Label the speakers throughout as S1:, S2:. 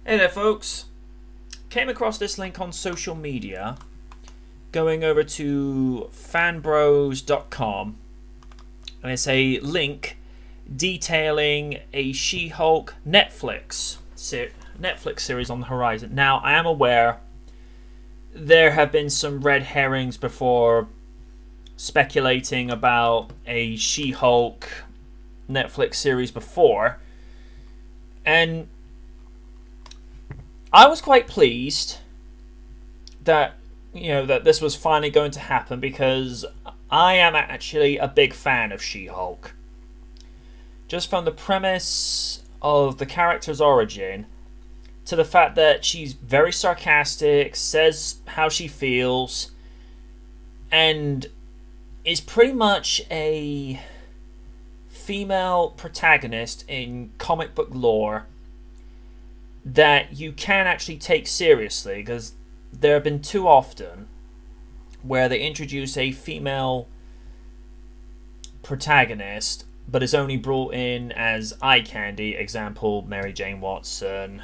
S1: Hey there, folks. Came across this link on social media, going over to fanbros.com, and it's a link detailing a She-Hulk Netflix series on the horizon. Now, I am aware there have been some red herrings before speculating about a She-Hulk Netflix series before, and I was quite pleased that that this was finally going to happen, because I am actually a big fan of She-Hulk. Just from the premise of the character's origin to the fact that she's very sarcastic, says how she feels, and is pretty much a female protagonist in comic book lore that you can actually take seriously, because there have been too often where they introduce a female protagonist but is only brought in as eye candy. Example, Mary Jane Watson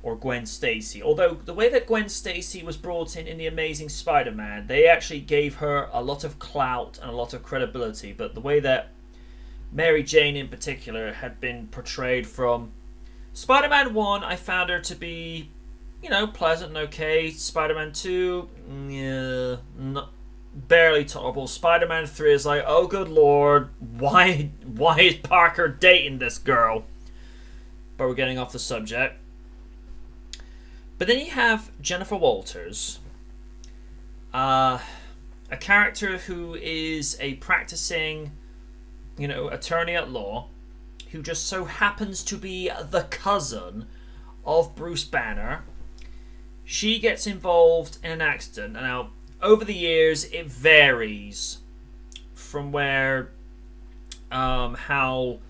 S1: or Gwen Stacy. Although the way that Gwen Stacy was brought in The Amazing Spider-Man, they actually gave her a lot of clout and a lot of credibility, but the way that Mary Jane in particular had been portrayed from Spider-Man 1, I found her to be, pleasant and okay. Spider-Man 2, barely tolerable. Spider-Man 3 is like, oh good lord, why is Parker dating this girl? But we're getting off the subject. But then you have Jennifer Walters, a character who is a practicing, attorney at law, who just so happens to be the cousin of Bruce Banner. She gets involved in an accident. Now, over the years, it varies from where, how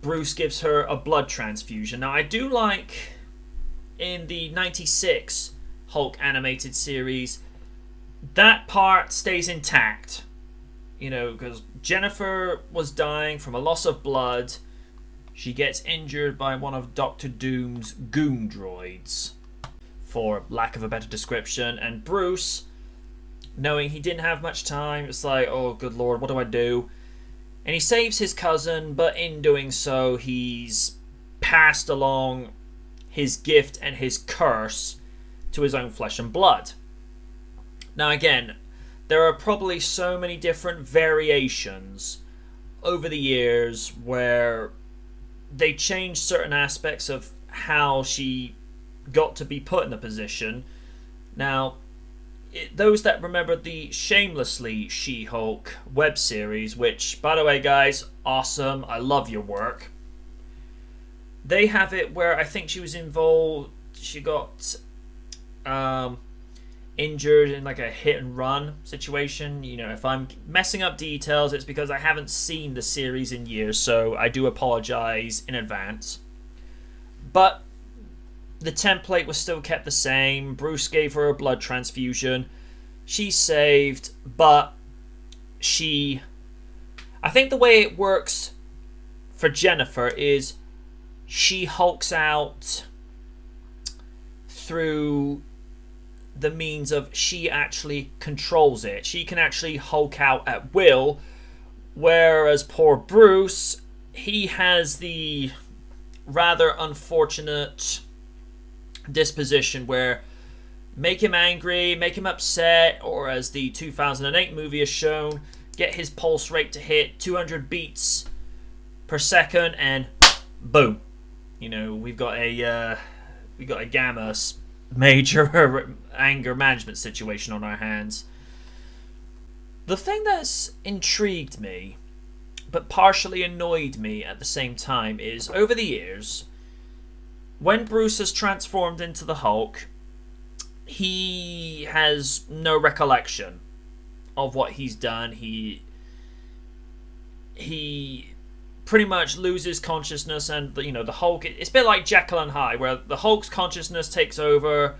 S1: Bruce gives her a blood transfusion. Now, I do like in the 96 Hulk animated series, that part stays intact. Because Jennifer was dying from a loss of blood. She gets injured by one of Doctor Doom's goon droids, for lack of a better description. And Bruce, knowing he didn't have much time, it's like, oh good lord, what do I do? And he saves his cousin, but in doing so, he's passed along his gift and his curse to his own flesh and blood. Now again, there are probably so many different variations over the years where they changed certain aspects of how she got to be put in the position. Now, those that remember the Shamelessly She-Hulk web series, which, by the way, guys, awesome, I love your work. They have it where I think she was involved, she got injured in like a hit and run situation. If I'm messing up details, it's because I haven't seen the series in years, so I do apologize in advance. But the template was still kept the same. Bruce gave her a blood transfusion. She's saved, but I think the way it works for Jennifer is she hulks out through the means of she actually controls it. She can actually Hulk out at will, whereas poor Bruce, he has the rather unfortunate disposition where make him angry, make him upset, or as the 2008 movie has shown, get his pulse rate to hit 200 beats per second and boom. We've got a gamma major anger management situation on our hands. The thing that's intrigued me, but partially annoyed me at the same time, is over the years, when Bruce has transformed into the Hulk, he has no recollection of what he's done. He pretty much loses consciousness, and the Hulk, it's a bit like Jekyll and Hyde, where the Hulk's consciousness takes over,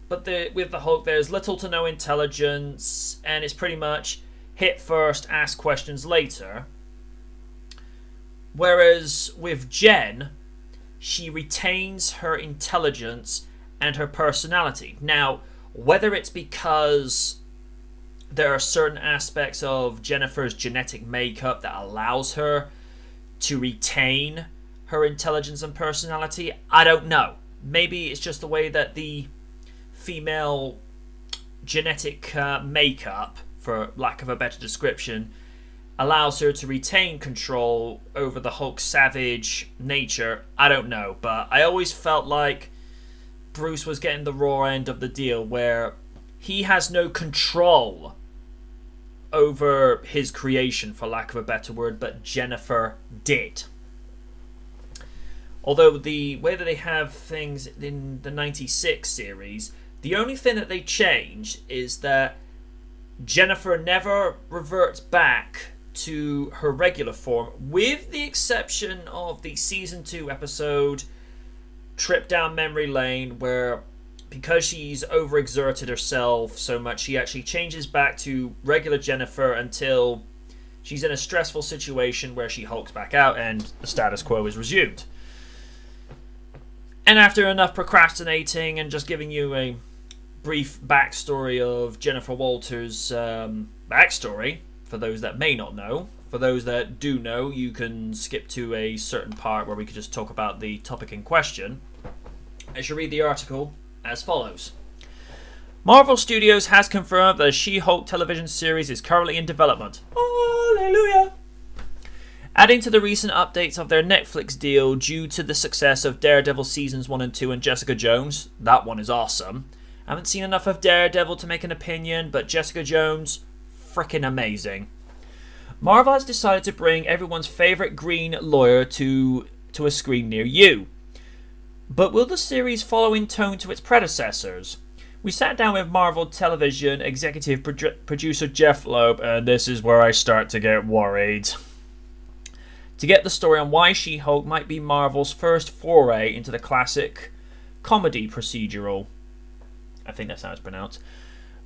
S1: but with the Hulk there's little to no intelligence, and it's pretty much hit first, ask questions later. Whereas with Jen, she retains her intelligence and her personality. Now, whether it's because there are certain aspects of Jennifer's genetic makeup that allows her to retain her intelligence and personality, I don't know. Maybe it's just the way that the female genetic makeup, for lack of a better description, allows her to retain control over the Hulk's savage nature. I don't know, but I always felt like Bruce was getting the raw end of the deal, where he has no control over his creation, for lack of a better word, but Jennifer did. Although the way that they have things in the 96 series, the only thing that they change is that Jennifer never reverts back to her regular form, with the exception of the season 2 episode Trip Down Memory Lane, where because she's overexerted herself so much, she actually changes back to regular Jennifer until she's in a stressful situation where she hulks back out and the status quo is resumed. And after enough procrastinating and just giving you a brief backstory of Jennifer Walters' backstory, for those that may not know, for those that do know, you can skip to a certain part where we could just talk about the topic in question. I shall read the article as follows. Marvel Studios has confirmed that a She-Hulk television series is currently in development. Hallelujah! Adding to the recent updates of their Netflix deal due to the success of Daredevil Seasons 1 and 2 and Jessica Jones. That one is awesome. I haven't seen enough of Daredevil to make an opinion, but Jessica Jones, freaking amazing. Marvel has decided to bring everyone's favourite green lawyer to a screen near you. But will the series follow in tone to its predecessors? We sat down with Marvel Television executive producer Jeph Loeb, and this is where I start to get worried, to get the story on why She-Hulk might be Marvel's first foray into the classic comedy procedural. I think that's how it's pronounced.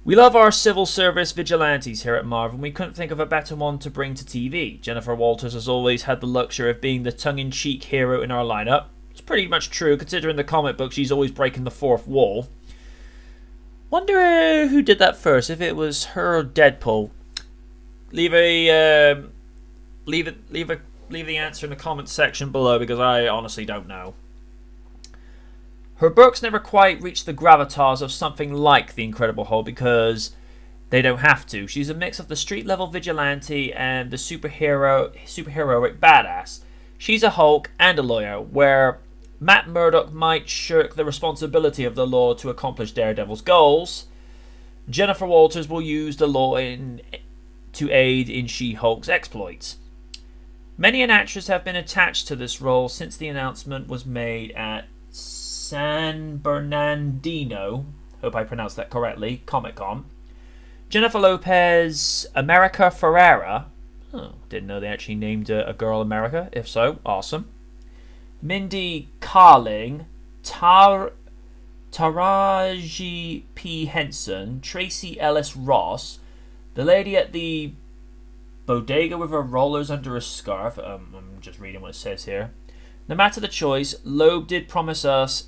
S1: We love our civil service vigilantes here at Marvel, and we couldn't think of a better one to bring to TV. Jennifer Walters has always had the luxury of being the tongue-in-cheek hero in our lineup. It's pretty much true, considering the comic book she's always breaking the fourth wall. Wonder who did that first, if it was her or Deadpool. Leave the answer in the comments section below, because I honestly don't know. Her books never quite reached the gravitas of something like The Incredible Hulk, because they don't have to. She's a mix of the street-level vigilante and the superheroic badass. She's a Hulk and a lawyer, where Matt Murdock might shirk the responsibility of the law to accomplish Daredevil's goals. Jennifer Walters will use the law to aid in She-Hulk's exploits. Many an actress have been attached to this role since the announcement was made at San Bernardino, hope I pronounced that correctly, Comic-Con. Jennifer Lopez, America Ferrera. Oh, didn't know they actually named a girl America. If so, awesome. Mindy Kaling, Taraji P. Henson, Tracy Ellis Ross, the lady at the bodega with her rollers under a scarf. I'm just reading what it says here. No matter the choice, Loeb did promise us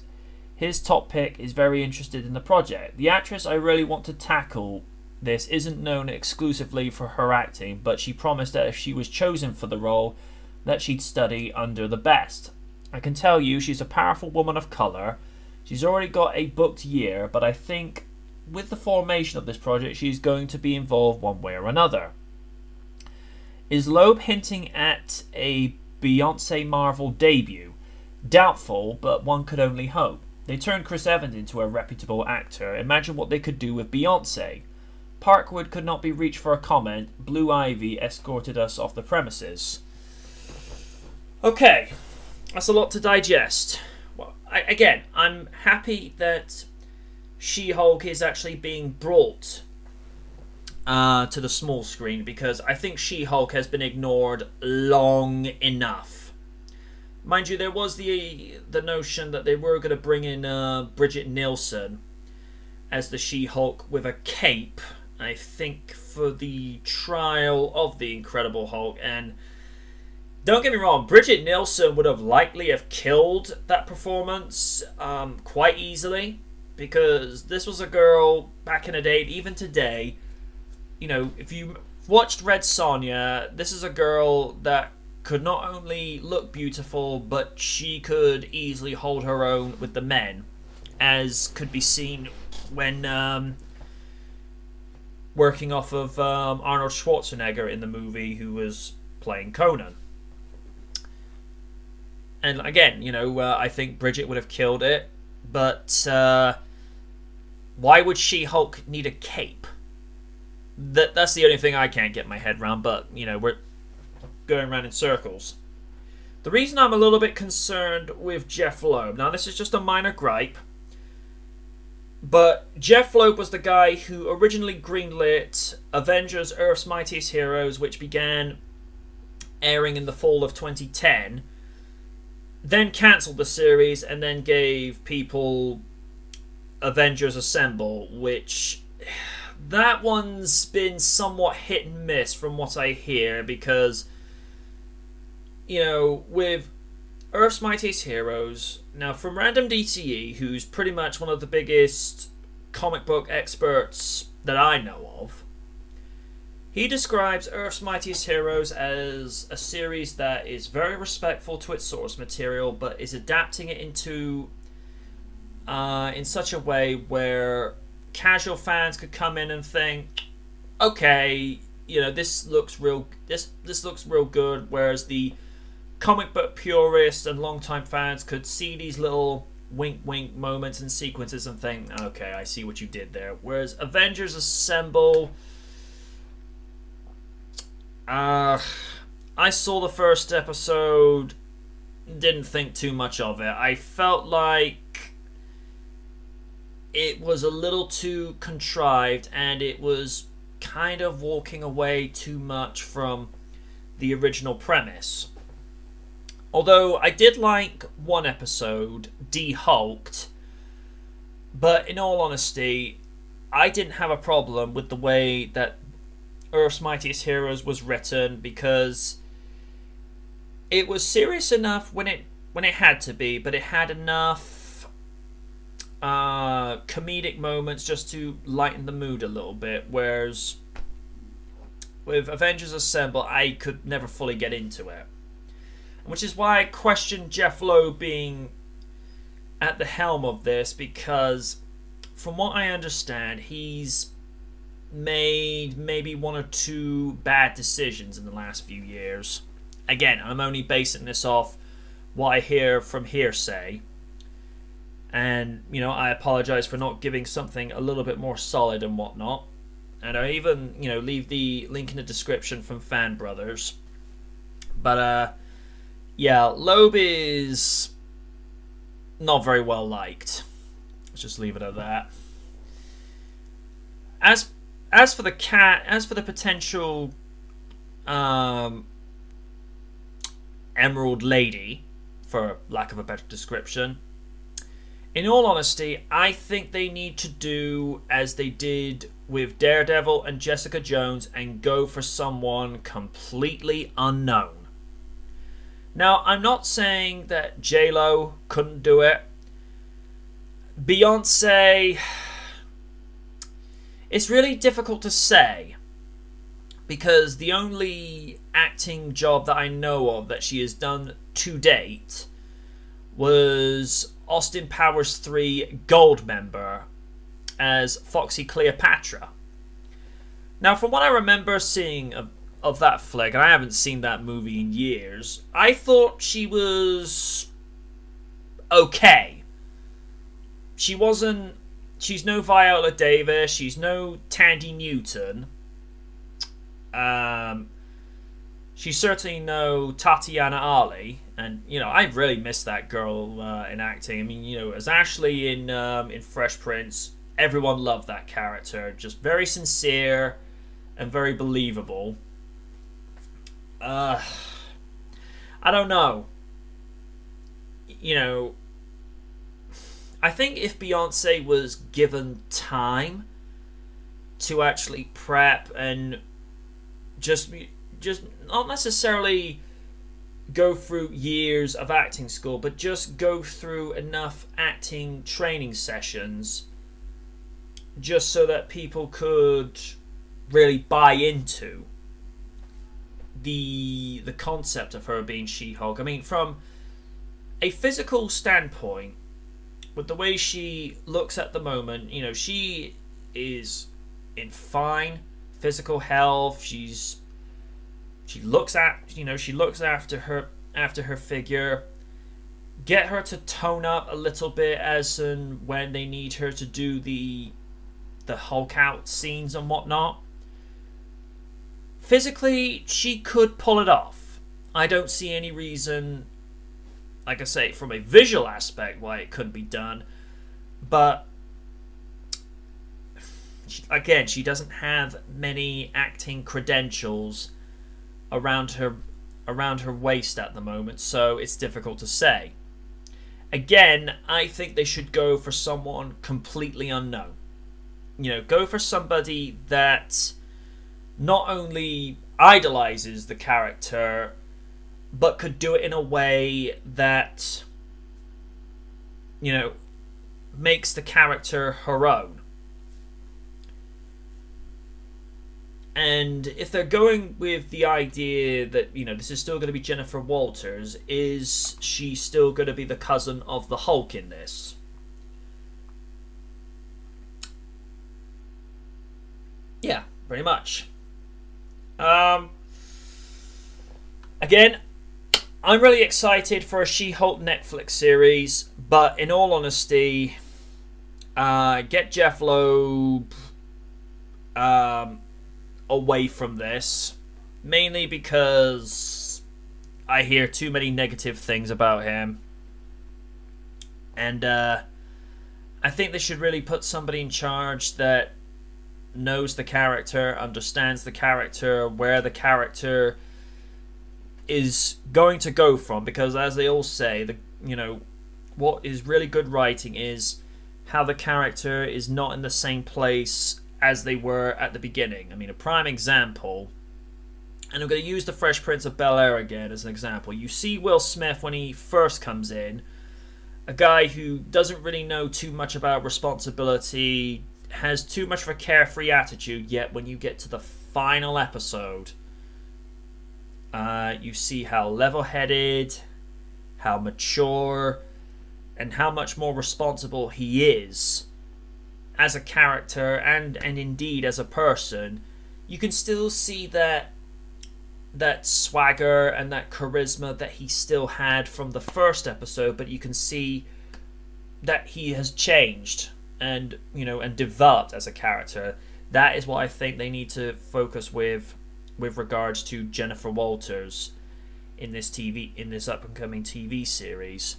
S1: his top pick is very interested in the project. The actress I really want to tackle this isn't known exclusively for her acting, but she promised that if she was chosen for the role, that she'd study under the best. I can tell you she's a powerful woman of colour. She's already got a booked year, but I think with the formation of this project, she's going to be involved one way or another. Is Loeb hinting at a Beyonce Marvel debut? Doubtful, but one could only hope. They turned Chris Evans into a reputable actor. Imagine what they could do with Beyonce. Parkwood could not be reached for a comment. Blue Ivy escorted us off the premises. Okay, that's a lot to digest. Well, I'm happy that She-Hulk is actually being brought to the small screen, because I think She-Hulk has been ignored long enough. Mind you, there was the notion that they were going to bring in Bridget Nielsen as the She-Hulk with a cape, I think, for the trial of the Incredible Hulk, and Don't get me wrong, Bridget Nielsen would have likely have killed that performance quite easily, because this was a girl back in the day, even today. You know, if you watched Red Sonja, this is a girl that could not only look beautiful, but she could easily hold her own with the men, as could be seen when working off of Arnold Schwarzenegger in the movie, who was playing Conan. And again, I think Bridget would have killed it, but why would She-Hulk need a cape? That's the only thing I can't get my head around, but, we're going around in circles. The reason I'm a little bit concerned with Jeph Loeb, now this is just a minor gripe, but Jeph Loeb was the guy who originally greenlit Avengers Earth's Mightiest Heroes, which began airing in the fall of 2010, then cancelled the series, and then gave people Avengers Assemble, which that one's been somewhat hit and miss from what I hear, because with Earth's Mightiest Heroes, now from Random DCE, who's pretty much one of the biggest comic book experts that I know of, he describes Earth's Mightiest Heroes as a series that is very respectful to its source material, but is adapting it into in such a way where casual fans could come in and think, okay, this looks real good, whereas the comic book purists and longtime fans could see these little wink moments and sequences and think, okay, I see what you did there. Whereas Avengers Assemble, I saw the first episode, didn't think too much of it. I felt like it was a little too contrived, and it was kind of walking away too much from the original premise. Although I did like one episode, De-Hulked, but in all honesty, I didn't have a problem with the way that Earth's Mightiest Heroes was written, because it was serious enough when it had to be, but it had enough comedic moments just to lighten the mood a little bit, whereas with Avengers Assemble, I could never fully get into it. Which is why I question Jeph Loeb being at the helm of this, because from what I understand, he's made maybe one or two bad decisions in the last few years. Again, I'm only basing this off what I hear from hearsay. And, I apologize for not giving something a little bit more solid and whatnot. And I even, leave the link in the description from Fan Brothers. But, yeah, Loeb is not very well liked. Let's just leave it at that. As for the potential Emerald Lady, for lack of a better description, in all honesty, I think they need to do as they did with Daredevil and Jessica Jones and go for someone completely unknown. Now, I'm not saying that J-Lo couldn't do it. Beyonce, it's really difficult to say, because the only acting job that I know of that she has done to date was Austin Powers 3 Goldmember as Foxy Cleopatra. Now, from what I remember seeing of that flick, and I haven't seen that movie in years, I thought she was okay. She's no Viola Davis, she's no Tandy Newton. She's certainly no Tatiana Ali, and I really miss that girl in acting. I mean, as Ashley in Fresh Prince, everyone loved that character, just very sincere and very believable. I don't know. I think if Beyonce was given time to actually prep and just not necessarily go through years of acting school, but just go through enough acting training sessions just so that people could really buy into the concept of her being She-Hulk. I mean, from a physical standpoint, with the way she looks at the moment, you know, she is in fine physical health. She looks after her figure. Get her to tone up a little bit as and when they need her to do the Hulk out scenes and whatnot. Physically, she could pull it off. I don't see any reason, like I say, from a visual aspect, why it couldn't be done. But again, she doesn't have many acting credentials around her waist at the moment, so it's difficult to say. Again, I think they should go for someone completely unknown. You know, go for somebody that not only idolizes the character, but could do it in a way that, you know, makes the character her own. And if they're going with the idea that, you know, this is still going to be Jennifer Walters, is she still going to be the cousin of the Hulk in this? Yeah, pretty much. Again, I'm really excited for a She-Hulk Netflix series, but in all honesty, get Jeph Loeb away from this, mainly because I hear too many negative things about him, and I think they should really put somebody in charge that knows the character, understands the character, where the character is going to go from, because as they all say, what is really good writing is how the character is not in the same place as they were at the beginning. I mean, a prime example, and I'm going to use the Fresh Prince of Bel-Air again as an example. You see Will Smith when he first comes in, a guy who doesn't really know too much about responsibility, has too much of a carefree attitude, yet when you get to the final episode, you see how level-headed, how mature, and how much more responsible he is as a character and indeed as a person. You can still see that swagger and that charisma that he still had from the first episode, but you can see that he has changed and developed as a character. That is what I think they need to focus with regards to Jennifer Walters in this upcoming TV series.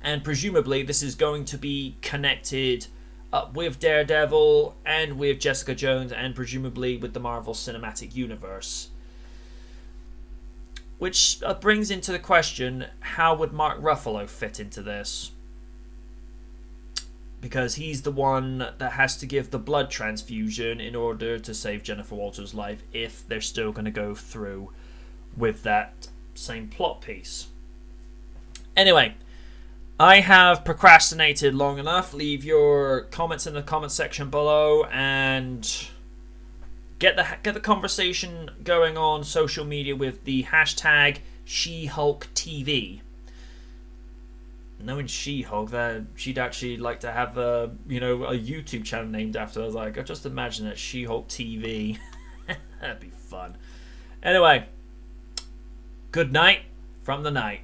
S1: And presumably this is going to be connected up with Daredevil and with Jessica Jones and presumably with the Marvel Cinematic Universe. Which brings into the question, how would Mark Ruffalo fit into this? Because he's the one that has to give the blood transfusion in order to save Jennifer Walters' life if they're still going to go through with that same plot piece. Anyway, I have procrastinated long enough. Leave your comments in the comment section below and get the conversation going on social media with the hashtag SheHulkTV. Knowing She-Hulk, that she'd actually like to have a YouTube channel named after her. Like, I just imagine that She-Hulk TV. That'd be fun. Anyway, good night from the night.